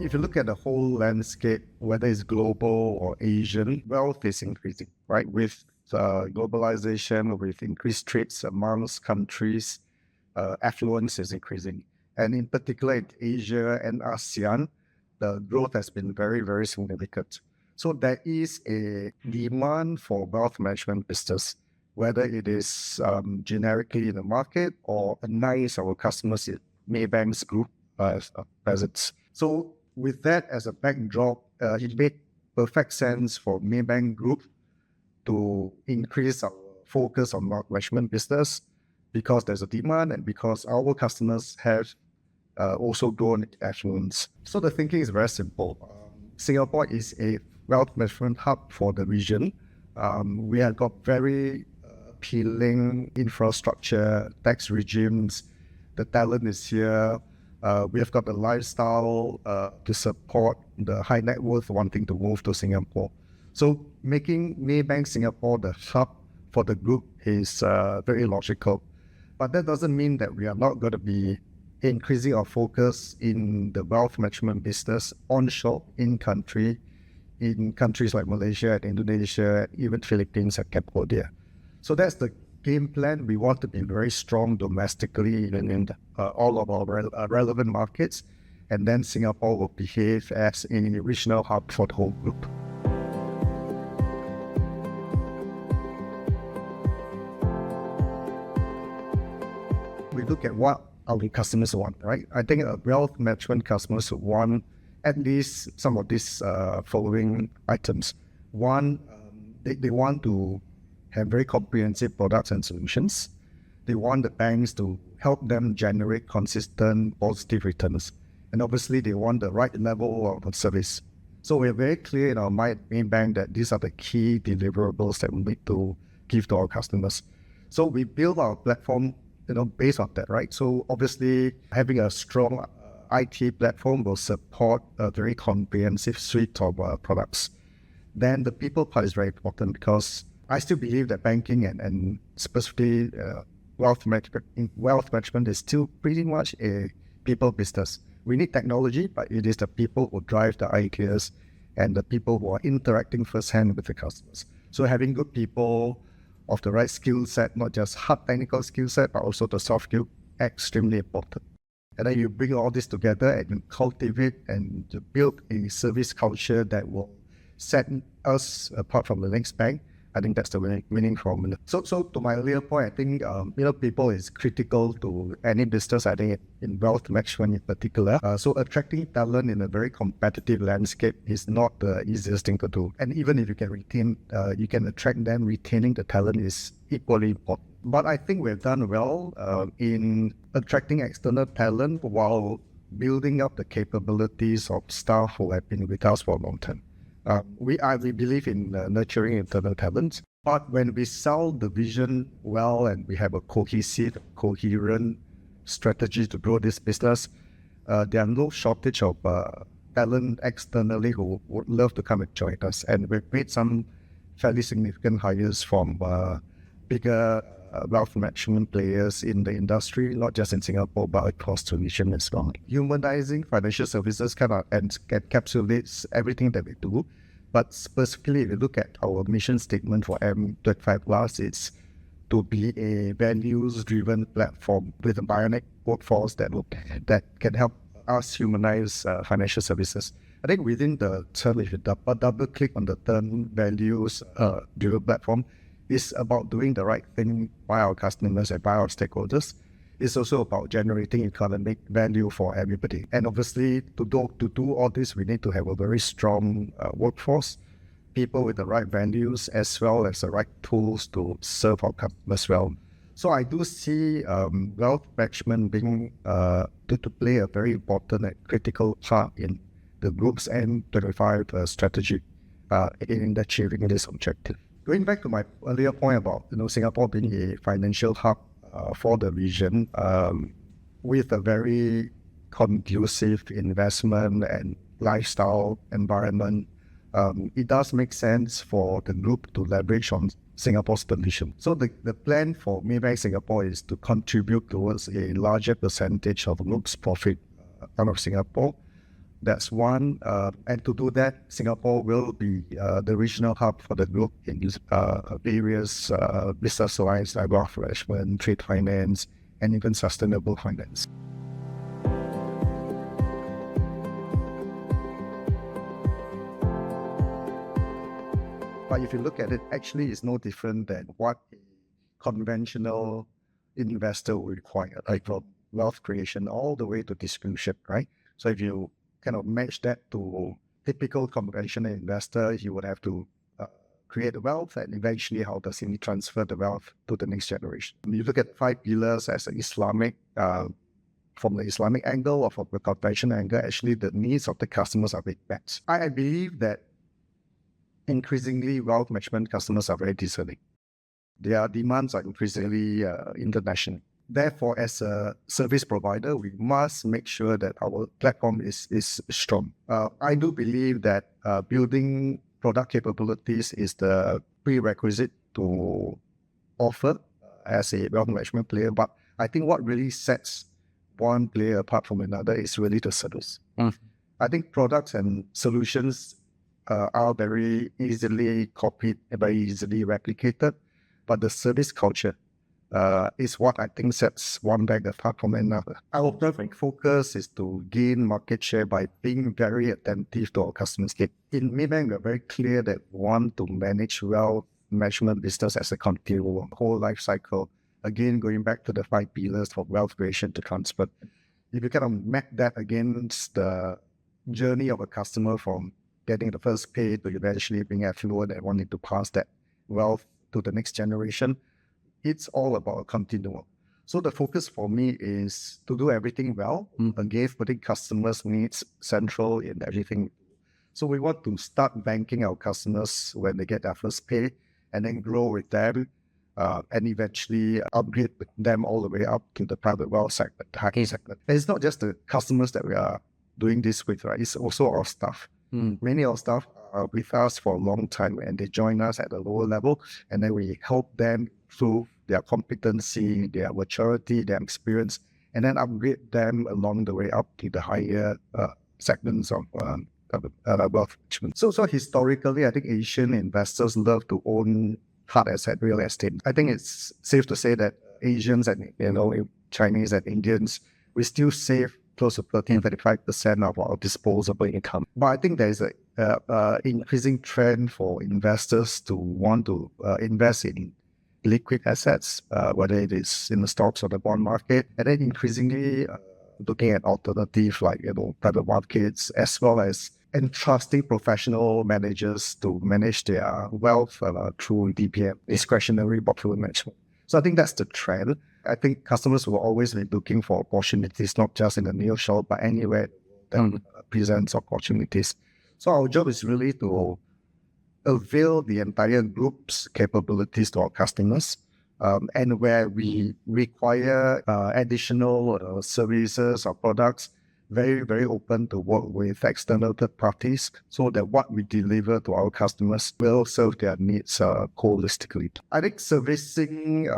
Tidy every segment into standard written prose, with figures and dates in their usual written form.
if you look at the whole landscape, whether it's global or Asian, wealth is increasing, right? With globalization, with increased trades amongst countries, affluence is increasing. And in particular, in Asia and ASEAN, the growth has been very, very significant. So there is a demand for wealth management business, whether it is generically in the market or a nice our customers in Maybank's group presence. So with that as a backdrop, it made perfect sense for Maybank Group to increase our focus on wealth management business because there's a demand and because our customers have also grown affluence. So the thinking is very simple. Singapore is a wealth management hub for the region. We have got very appealing infrastructure, tax regimes. The talent is here. We have got the lifestyle to support the high net worth wanting to move to Singapore. So making Maybank Singapore the hub for the group is very logical. But that doesn't mean that we are not going to be increasing our focus in the wealth management business onshore in country, in countries like Malaysia and Indonesia, even Philippines and Cambodia. So that's the game plan. We want to be very strong domestically in all of our relevant markets, and then Singapore will behave as a regional hub for the whole group. We look at what our customers want, right? I think wealth management customers want at least some of these following items. One, they want to have very comprehensive products and solutions. They want the banks to help them generate consistent positive returns. And obviously, they want the right level of service. So we're very clear in our mind at Maybank that these are the key deliverables that we need to give to our customers. So we build our platform based on that, right? So obviously, having a strong IT platform will support a very comprehensive suite of products. Then the people part is very important because I still believe that banking and specifically wealth management is still pretty much a people business. We need technology, but it is the people who drive the ideas and the people who are interacting firsthand with the customers. So having good people of the right skill set, not just hard technical skill set, but also the soft skill, extremely important. And then you bring all this together and you cultivate and build a service culture that will set us apart from the next bank. I think that's the winning formula. So to my earlier point, I think people is critical to any business. I think in wealth management in particular. So attracting talent in a very competitive landscape is not the easiest thing to do. And even if you can attract them, retaining the talent is equally important. But I think we've done well in attracting external talent while building up the capabilities of staff who have been with us for a long time. We believe in nurturing internal talent, but when we sell the vision well and we have a cohesive, coherent strategy to grow this business, there are no shortage of talent externally who would love to come and join us. And we've made some fairly significant hires from bigger wealth management players in the industry, not just in Singapore, but across the region as well. Humanizing financial services kind of encapsulates everything that we do. But specifically, if you look at our mission statement for M25+, it's to be a values-driven platform with a bionic workforce that can help us humanize financial services. I think within the term, if you double click on the term values-driven platform, it's about doing the right thing by our customers and by our stakeholders. It's also about generating economic value for everybody. And obviously, to do all this, we need to have a very strong workforce, people with the right values, as well as the right tools to serve our customers well. So I do see wealth management being to play a very important and critical part in the group's M25 strategy in achieving this objective. Going back to my earlier point about Singapore being a financial hub for the region, with a very conducive investment and lifestyle environment, it does make sense for the group to leverage on Singapore's position. So the plan for Maybank Singapore is to contribute towards a larger percentage of the group's profit out of Singapore, That's one. And to do that, Singapore will be the regional hub for the group in various business lines like wealth management, trade finance, and even sustainable finance. But if you look at it, actually it's no different than what a conventional investor would require, like from wealth creation all the way to distribution, right? So if you kind of match that to typical conventional investor, he would have to create the wealth, and eventually how does he transfer the wealth to the next generation? You look at 5 pillars as an Islamic, from the Islamic angle or from the conventional angle, actually the needs of the customers are being met. I believe that increasingly wealth management customers are very discerning. Their demands are increasingly international. Therefore, as a service provider, we must make sure that our platform is strong. I do believe that building product capabilities is the prerequisite to offer as a wealth management player. But I think what really sets one player apart from another is really the service. I think products and solutions are very easily copied, very easily replicated, but the service culture is what I think sets one bank apart from another. Our perfect focus is to gain market share by being very attentive to our customers' needs. In Maybank, we're very clear that we want to manage wealth management business as a continuum, whole life cycle. Again, going back to the 5 pillars for wealth creation to transfer. If you kind of map that against the journey of a customer from getting the first pay to eventually being affluent and wanting to pass that wealth to the next generation, it's all about a continuum. So the focus for me is to do everything well, again, putting customers' needs central in everything. So we want to start banking our customers when they get their first pay, and then grow with them, and eventually upgrade them all the way up to the private wealth segment, the high segment. And it's not just the customers that we are doing this with, right? It's also our staff. Many of our staff are with us for a long time, and they join us at a lower level, and then we help them through their competency, their maturity, their experience, and then upgrade them along the way up to the higher segments of wealth management. So historically, I think Asian investors love to own hard asset real estate. I think it's safe to say that Asians and Chinese and Indians, we still save close to 13-35% of our disposable income. But I think there's a increasing trend for investors to want to invest in liquid assets, whether it is in the stocks or the bond market, and then increasingly looking at alternatives like private markets, as well as entrusting professional managers to manage their wealth through DPM, discretionary portfolio management. So I think that's the trend. I think customers will always be looking for opportunities, not just in the nearshore, but anywhere that presents opportunities. So our job is really to avail the entire group's capabilities to our customers, and where we require additional services or products, very, very open to work with external third parties so that what we deliver to our customers will serve their needs holistically. I think servicing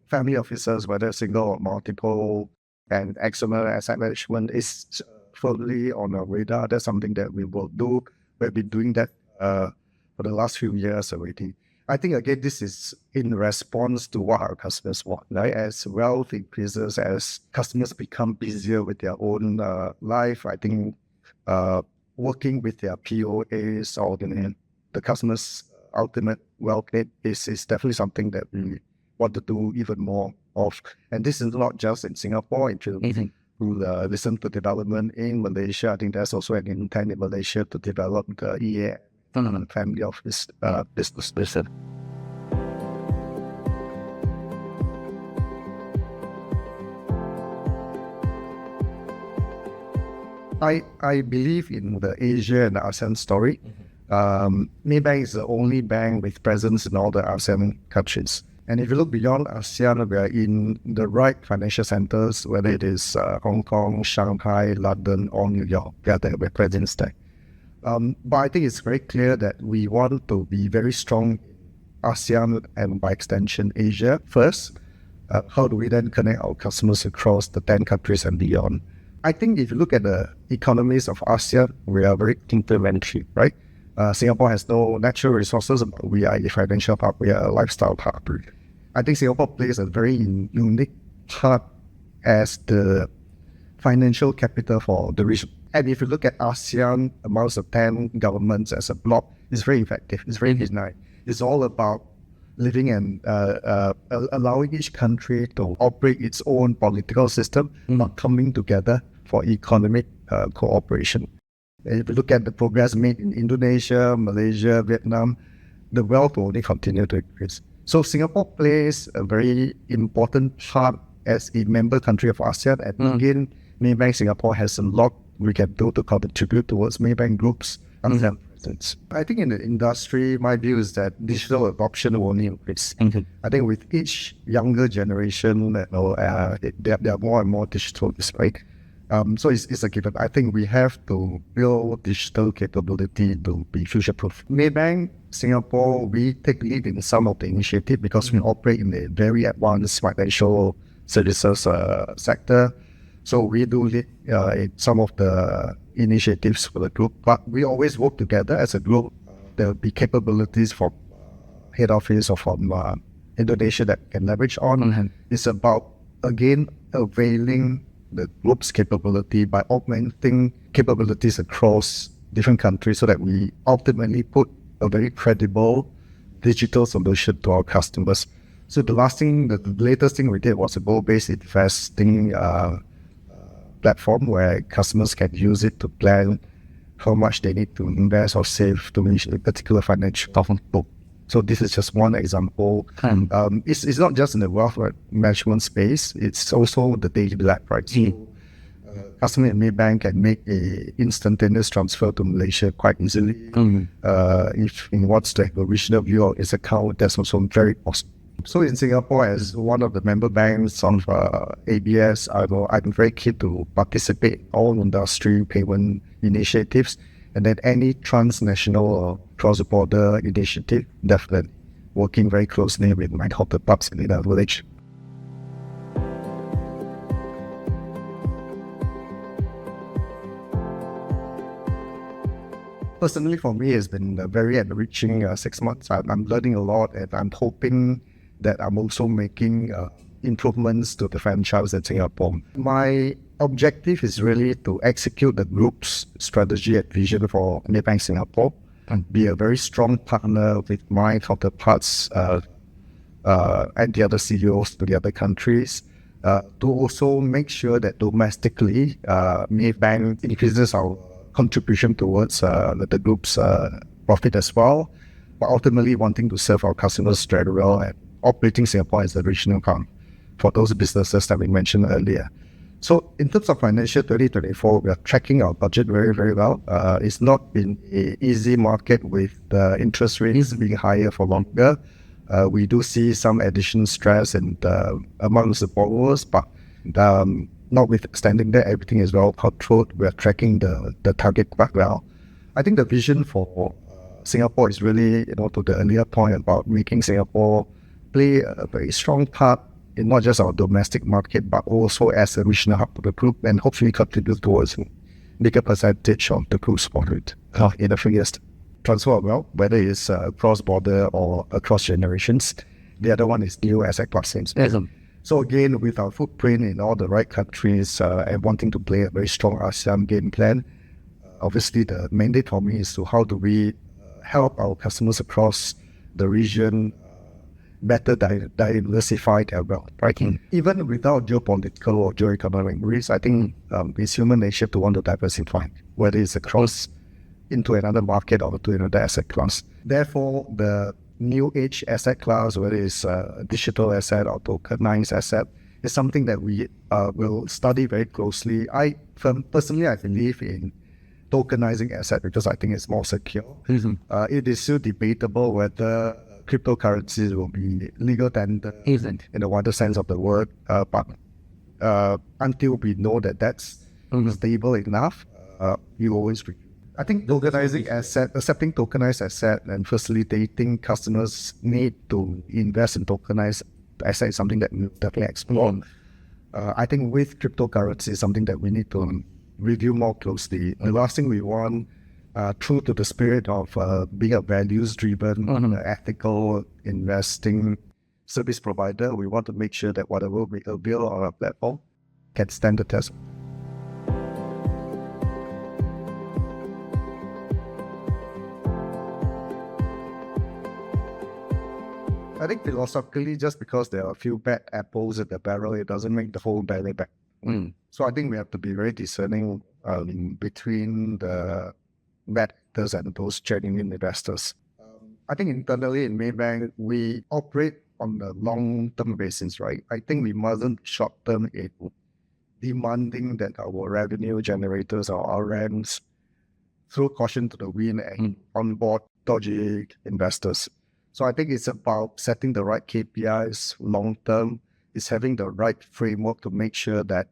family offices, whether single or multiple, and external asset management is firmly on our radar. That's something that we will do. We've been doing that for the last few years already. I think, again, this is in response to what our customers want, right? As wealth increases, as customers become busier with their own life, I think working with their POAs or the customer's ultimate wealth need is definitely something that we want to do even more of. And this is not just in Singapore. If you listen to development in Malaysia, I think there's also an intent in Malaysia to develop the EA family office business. I believe in the Asia and the ASEAN story. Maybank is the only bank with presence in all the ASEAN countries. And if you look beyond ASEAN, we are in the right financial centers, whether it is Hong Kong, Shanghai, London, or New York, that we're present there. But I think it's very clear that we want to be very strong in ASEAN and by extension Asia first. How do we then connect our customers across the 10 countries and beyond? I think if you look at the economies of ASEAN, we are very complementary, right? Singapore has no natural resources, but we are a financial hub, we are a lifestyle hub. I think Singapore plays a very unique part as the financial capital for the region. And if you look at ASEAN amongst the 10 governments as a bloc, it's very effective, it's very benign. It's all about living and allowing each country to operate its own political system, not coming together for economic cooperation. And if you look at the progress made in Indonesia, Malaysia, Vietnam, the wealth will only continue to increase. So Singapore plays a very important part as a member country of ASEAN, and again, Maybank Singapore has a lot we can do to contribute towards Maybank Group's ASEAN presence. I think in the industry, my view is that digital adoption will only increase. I think with each younger generation, they are more and more digital, right? So it's a given. I think we have to build digital capability to be future-proof. Maybank Singapore, we take lead in some of the initiative because we operate in a very advanced financial services sector. So we do lead in some of the initiatives for the group, but we always work together as a group. There will be capabilities from head office or from Indonesia that can leverage on. It's about, again, availing the group's capability by augmenting capabilities across different countries so that we ultimately put a very credible digital solution to our customers. So the latest thing we did was a goal-based investing platform where customers can use it to plan how much they need to invest or save to reach a particular financial goal. So this is just one example. It's not just in the wealth management space, it's also the daily life, right? So customer in Maybank can make a instantaneous transfer to Malaysia quite easily. If he wants to have a regional view of his account, that's also very possible. So in Singapore, as one of the member banks of ABS, I'm very keen to participate in all industry payment initiatives, and then any transnational or cross-border initiative, definitely working very closely with my counterparts in the village. Personally, for me, it's been a very enriching 6 months. I'm learning a lot, and I'm hoping that I'm also making improvements to the franchise in Singapore. My objective is really to execute the group's strategy and vision for Maybank Singapore and be a very strong partner with my counterparts and the other CEOs to the other countries to also make sure that domestically Maybank increases our contribution towards the group's profit as well, but ultimately wanting to serve our customers very well and operating Singapore as a regional hub for those businesses that we mentioned earlier. So in terms of financial 2024, we are tracking our budget very, very well. It's not been an easy market with the interest rates being higher for longer. We do see some additional stress amongst the borrowers, but notwithstanding that, everything is well controlled. We are tracking the target quite well. I think the vision for Singapore is really, to the earlier point about making Singapore play a very strong part in not just our domestic market, but also as a regional hub for the group, and hopefully contribute towards a bigger percentage of the group's profit in a few years. Transfer of wealth, whether it's cross-border or across generations. The other one is new asset class. So again, with our footprint in all the right countries and wanting to play a very strong ASEAN game plan, obviously the mandate for me is to how do we help our customers across the region better diversify their wealth, right? Even without geopolitical or geoeconomic risks, I think it's human nature to want to diversify, whether it's across into another market or to another asset class. Therefore, the new age asset class, whether it's a digital asset or tokenized asset, is something that we will study very closely. Personally, I believe in tokenizing asset because I think it's more secure. It is still debatable whether cryptocurrencies will be legal tender in the wider sense of the word, but until we know that that's stable enough, you always review. I think tokenizing asset, accepting tokenized asset and facilitating customers' need to invest in tokenized asset is something that we definitely explore. I think with cryptocurrency is something that we need to review more closely. The last thing we want, true to the spirit of being a values-driven, ethical investing service provider, we want to make sure that whatever we avail on our platform can stand the test. I think philosophically, just because there are a few bad apples in the barrel, it doesn't make the whole barrel bad. So I think we have to be very discerning between the bad actors and those genuine investors. I think internally in Maybank, we operate on a long-term basis, right? I think we mustn't short-term in demanding that our revenue generators or RMs throw caution to the wind and onboard dodgy investors. So I think it's about setting the right KPIs long-term. It's having the right framework to make sure that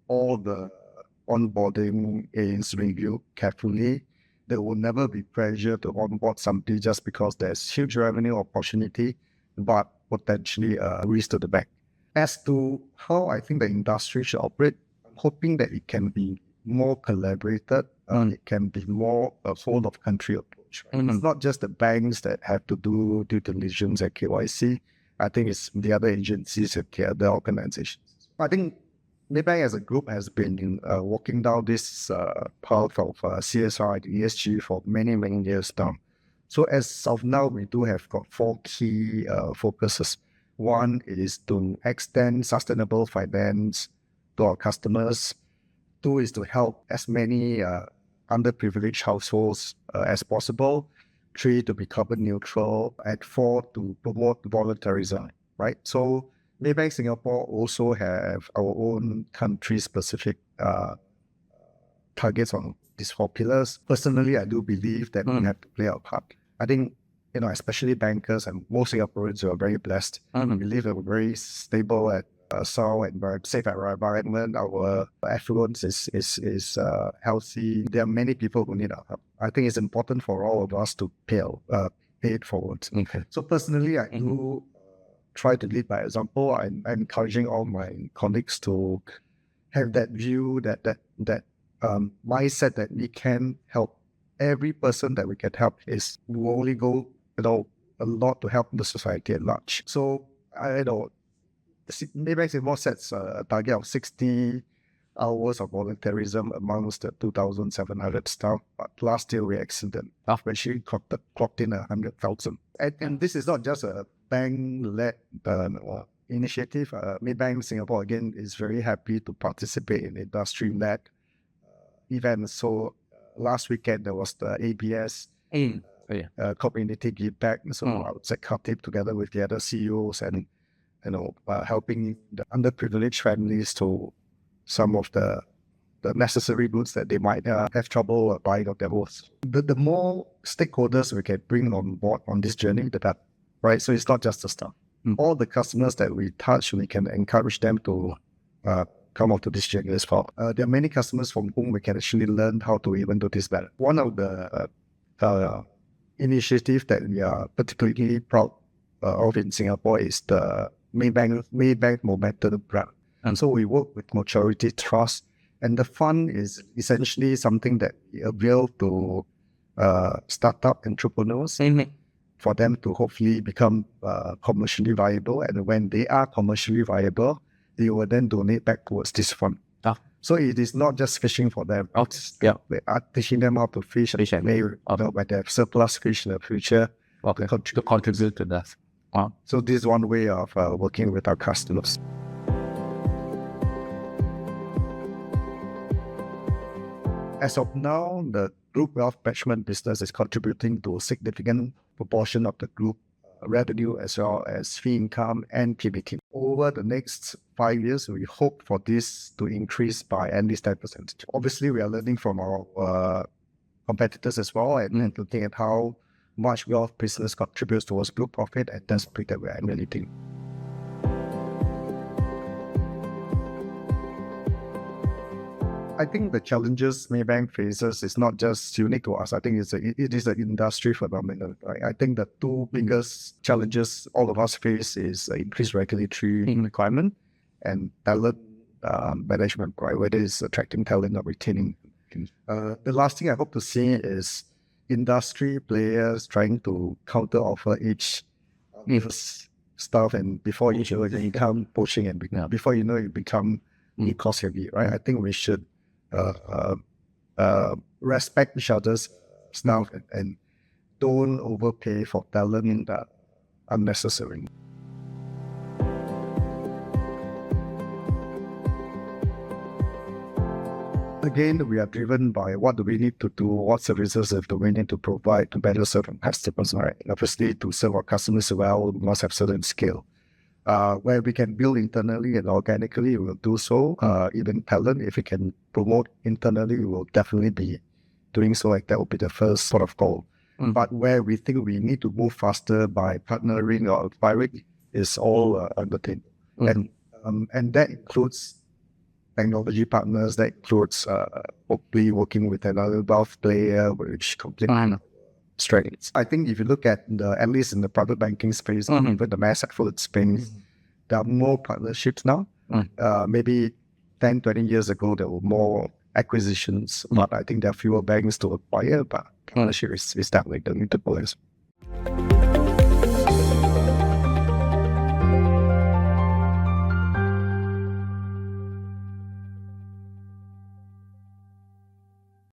all the onboarding is reviewed carefully. There will never be pressure to onboard somebody just because there's huge revenue opportunity, but potentially a risk to the bank. As to how I think the industry should operate, I'm hoping that it can be more collaborated. It can be more a whole of country approach. Right? It's not just the banks that have to do due diligence at KYC. I think it's the other agencies and the other organizations. I think Maybank as a group has been walking down this path of CSR and ESG for many, many years now. So as of now, we do have got 4 key focuses. One is to extend sustainable finance to our customers. 2 is to help as many underprivileged households as possible. 3, to be carbon neutral. And 4, to promote voluntarism, right? So Maybank Singapore also have our own country-specific targets on these 4 pillars. Personally, I do believe that we have to play our part. I think, especially bankers and most Singaporeans who are very blessed. We live in a very stable and sound and very safe environment. Our affluence is healthy. There are many people who need our help. I think it's important for all of us to pay it forward. Okay. So personally, I do try to lead by example. I'm encouraging all my colleagues to have that view, that mindset that we can help. Every person that we can help is will only go, a lot to help the society at large. So Maybank Singapore sets a target of 60 hours of volunteerism amongst the 2,700 staff. But last year we exceeded. We actually clocked in 100,000. And this is not just a bank-led initiative. Maybank Singapore, again, is very happy to participate in industry-led events. So last weekend, there was the ABS community give back. So I would say collective together with the other CEOs and helping the underprivileged families to some of the necessary goods that they might have trouble buying of their own. The more stakeholders we can bring on board on this journey, the better, right? So it's not just the staff. All the customers that we touch, we can encourage them to come onto this journey as well. There are many customers from whom we can actually learn how to even do this better. One of the initiatives that we are particularly proud of in Singapore is the Maybank Momentum Grant. And so we work with Maturity Trust, and the fund is essentially something that we avail to startup entrepreneurs for them to hopefully become commercially viable. And when they are commercially viable, they will then donate back towards this fund. So it is not just fishing for them. We are teaching them how to fish and when they have surplus fish in the future, to contribute to that. So this is one way of working with our customers. As of now, the group wealth management business is contributing to a significant proportion of the group revenue as well as fee income and PBT. Over the next 5 years, we hope for this to increase by at least 10%. Obviously, we are learning from our competitors as well and looking at how much wealth business contributes towards group profit, and that's something that we're emulating. I think the challenges Maybank faces is not just unique to us. I think it is an industry phenomenon. Right? I think the 2 biggest challenges all of us face is increased regulatory requirement and talent management, right? Whether it's attracting talent or retaining. The last thing I hope to see is industry players trying to counter offer each stuff, and before you know it, you become poaching, and before you know it, become cost heavy, right? I think we should respect each other's stuff and don't overpay for talent unnecessarily. Again, we are driven by what do we need to do, what services do we need to provide to better serve our customers, right? Obviously, to serve our customers well, we must have certain scale. Where we can build internally and organically, we will do so. Even talent, if we can promote internally, we will definitely be doing so. Like that will be the first sort of goal. But where we think we need to move faster by partnering or acquiring is all on the table. And that includes technology partners, that includes hopefully working with another wealth player which complements strengths. I think if you look at at least in the private banking space, even the mass affluent space, there are more partnerships now. Maybe 10, 20 years ago, there were more acquisitions, but I think there are fewer banks to acquire, but partnership is definitely the new players.